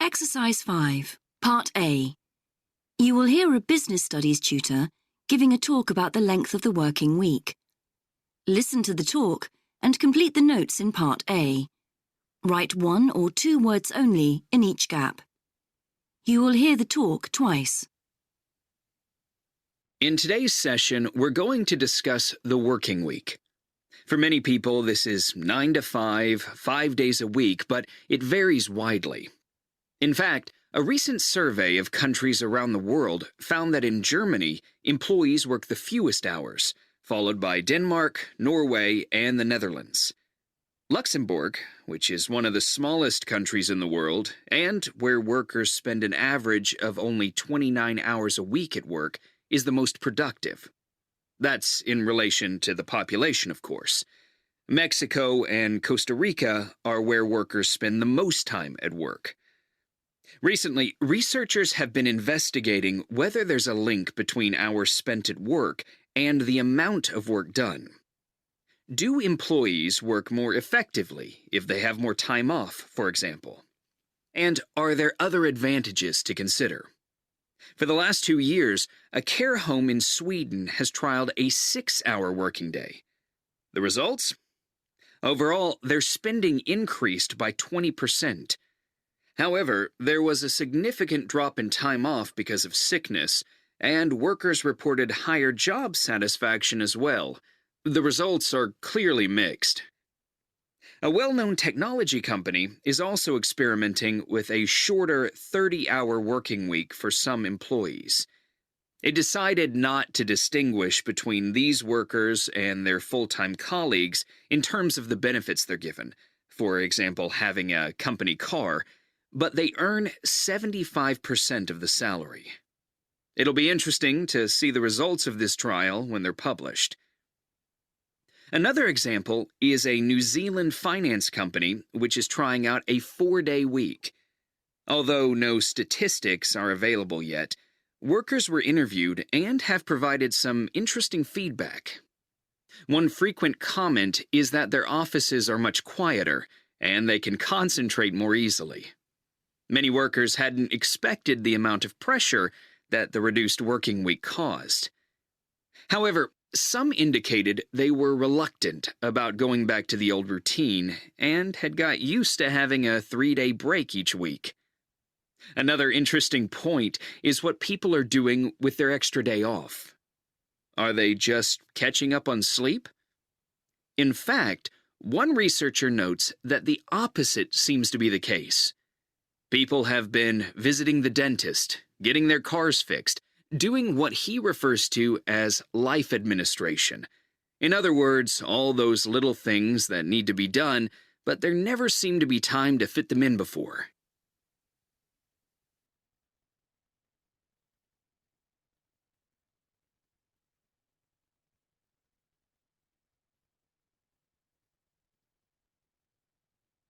Exercise 5, Part A. You will hear a business studies tutor giving a talk about the length of the working week. Listen to the talk and complete the notes in Part A. Write 1 or 2 words only in each gap. You will hear the talk twice. In today's session, we're going to discuss the working week. For many people, this is 9 to 5, 5 days a week, but it varies widely. In fact, a recent survey of countries around the world found that in Germany, employees work the fewest hours, followed by Denmark, Norway, and the Netherlands. Luxembourg, which is one of the smallest countries in the world, and where workers spend an average of only 29 hours a week at work, is the most productive. That's in relation to the population, of course. Mexico and Costa Rica are where workers spend the most time at work. Recently, researchers have been investigating whether there's a link between hours spent at work and the amount of work done. Do employees work more effectively if they have more time off, for example? And are there other advantages to consider? For the last 2 years, a care home in Sweden has trialed a 6-hour working day. The results? Overall, their spending increased by 20%. However, there was a significant drop in time off because of sickness, and workers reported higher job satisfaction as well. The results are clearly mixed. A well-known technology company is also experimenting with a shorter 30-hour working week for some employees. It decided not to distinguish between these workers and their full-time colleagues in terms of the benefits they're given, for example, having a company car, but they earn 75% of the salary. It'll be interesting to see the results of this trial when they're published. Another example is a New Zealand finance company which is trying out a 4-day week. Although no statistics are available yet, workers were interviewed and have provided some interesting feedback. One frequent comment is that their offices are much quieter and they can concentrate more easily. Many workers hadn't expected the amount of pressure that the reduced working week caused. However, some indicated they were reluctant about going back to the old routine and had got used to having a 3-day break each week. Another interesting point is what people are doing with their extra day off. Are they just catching up on sleep? In fact, one researcher notes that the opposite seems to be the case. People have been visiting the dentist, getting their cars fixed, doing what he refers to as life administration. In other words, all those little things that need to be done, but there never seemed to be time to fit them in before.